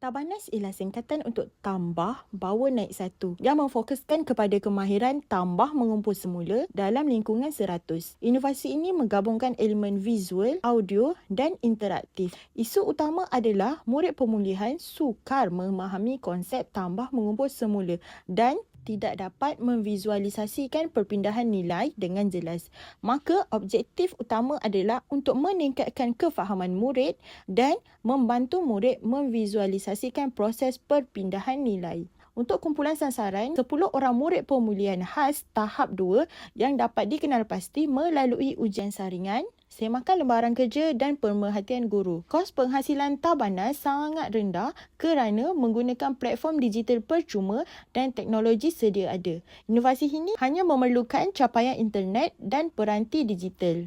Tabanas ialah singkatan untuk tambah bawa naik satu yang memfokuskan kepada kemahiran tambah mengumpul semula dalam lingkungan 100. Inovasi ini menggabungkan elemen visual, audio dan interaktif. Isu utama adalah murid pemulihan sukar memahami konsep tambah mengumpul semula dan tidak dapat memvisualisasikan perpindahan nilai dengan jelas. Maka objektif utama adalah untuk meningkatkan kefahaman murid dan membantu murid memvisualisasikan proses perpindahan nilai. Untuk kumpulan sasaran, 10 orang murid pemulihan khas tahap 2 yang dapat dikenal pasti melalui ujian saringan, semakan lembaran kerja dan pemerhatian guru. Kos penghasilan Tabanas sangat rendah kerana menggunakan platform digital percuma dan teknologi sedia ada. Inovasi ini hanya memerlukan capaian internet dan peranti digital.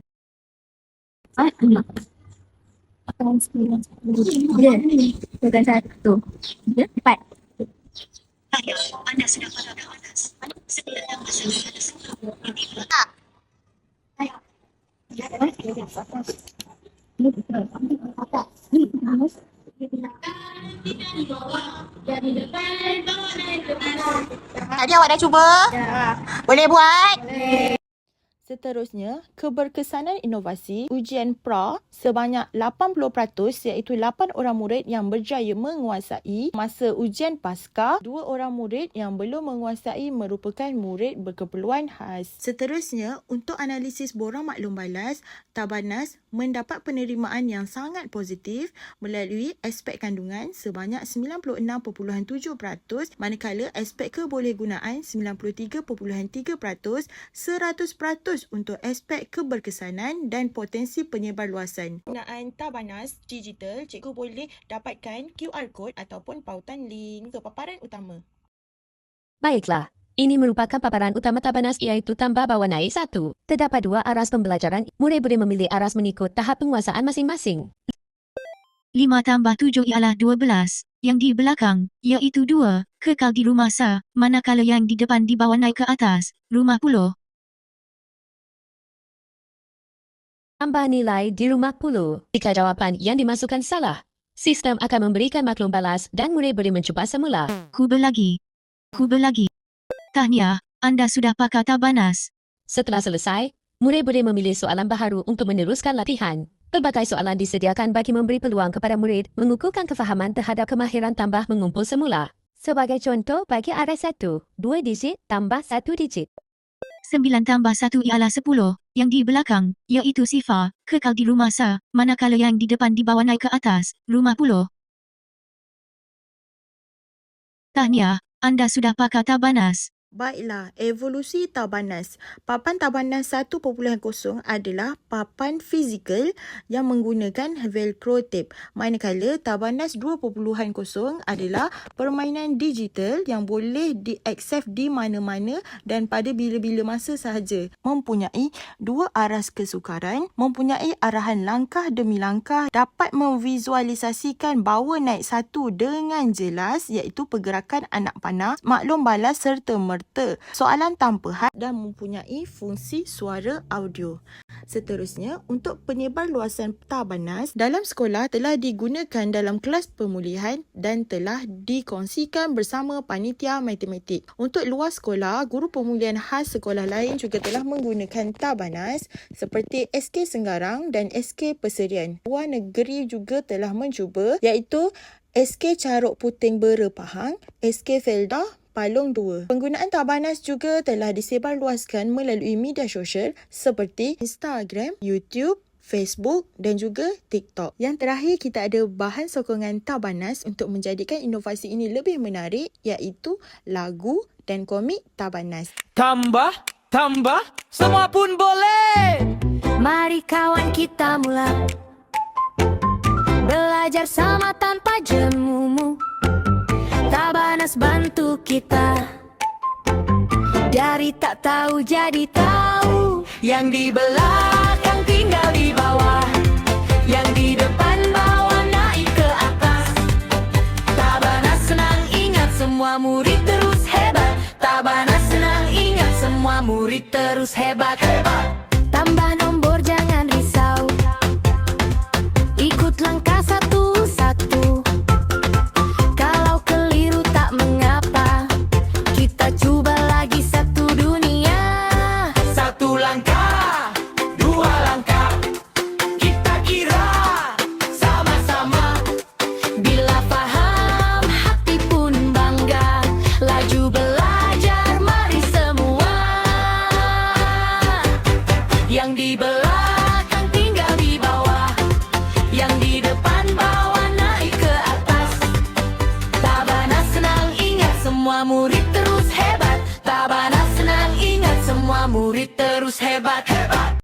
Bukan satu. Empat. Anda sudah pada Tabanas. Sedia tambah satu Tadi awak dah cuba? Boleh buat? Seterusnya, keberkesanan inovasi ujian pra sebanyak 80% iaitu 8 orang murid yang berjaya menguasai. Masa ujian pasca, 2 orang murid yang belum menguasai merupakan murid berkeperluan khas. Seterusnya, untuk analisis borang maklum balas, Tabanas mendapat penerimaan yang sangat positif melalui aspek kandungan sebanyak 96.7%, manakala aspek kebolehgunaan 93.3%, 100% untuk aspek keberkesanan dan potensi penyebarluasan. Penggunaan Tabanas digital, cikgu boleh dapatkan QR code ataupun pautan link ke paparan utama. Baiklah, ini merupakan paparan utama Tabanas iaitu tambah bawa naik satu. Terdapat 2 aras pembelajaran, murid boleh memilih aras mengikut tahap penguasaan masing-masing. 5 tambah 7 ialah 12. Yang di belakang, iaitu 2, kekal di rumah sa, manakala yang di depan dibawa naik ke atas, rumah puluh. Tambah nilai di rumah 10. Jika jawapan yang dimasukkan salah, sistem akan memberikan maklum balas dan murid boleh mencuba semula. Kuba lagi. Tahniah, anda sudah pakai Tabanas. Setelah selesai, murid boleh memilih soalan baharu untuk meneruskan latihan. Pelbagai soalan disediakan bagi memberi peluang kepada murid mengukuhkan kefahaman terhadap kemahiran tambah mengumpul semula. Sebagai contoh, bagi aras 1, 2 digit tambah 1 digit. 9 tambah 1 ialah 10. Yang di belakang, iaitu sifar, kekal di rumah sa, manakala yang di depan dibawa naik ke atas, rumah puluh. Tahniah, anda sudah pakai Tabanas. Baiklah, evolusi Tabanas. Papan Tabanas 1.0 adalah papan fizikal yang menggunakan velcro tape. Manakala Tabanas 2.0 adalah permainan digital yang boleh diakses di mana-mana dan pada bila-bila masa sahaja. Mempunyai 2 aras kesukaran, mempunyai arahan langkah demi langkah, dapat memvisualisasikan bawa naik satu dengan jelas iaitu pergerakan anak panah, maklum balas serta soalan tanpa had dan mempunyai fungsi suara audio. Seterusnya, untuk penyebarluasan Tabanas dalam sekolah telah digunakan dalam kelas pemulihan dan telah dikongsikan bersama panitia matematik. Untuk luar sekolah, guru pemulihan khas sekolah lain juga telah menggunakan Tabanas seperti SK Senggarang dan SK Peserian. Luar negeri juga telah mencuba iaitu SK Caruk Puting Bera Pahang, SK Felda Palung 2. Penggunaan Tabanas juga telah disebarluaskan melalui media sosial seperti Instagram, YouTube, Facebook dan juga TikTok. Yang terakhir, kita ada bahan sokongan Tabanas untuk menjadikan inovasi ini lebih menarik iaitu lagu dan komik Tabanas. Tambah, semua pun boleh. Mari kawan kita mula belajar sama tanpa jemumu. Tabanas bantu kita dari tak tahu jadi tahu. Yang di belakang tinggal di bawah, yang di depan bawa naik ke atas. Tabanas senang ingat semua murid terus hebat. Tabanas senang ingat semua murid terus hebat. Tambah nombor jangan risau, ikut langkah satu-satu. murid terus hebat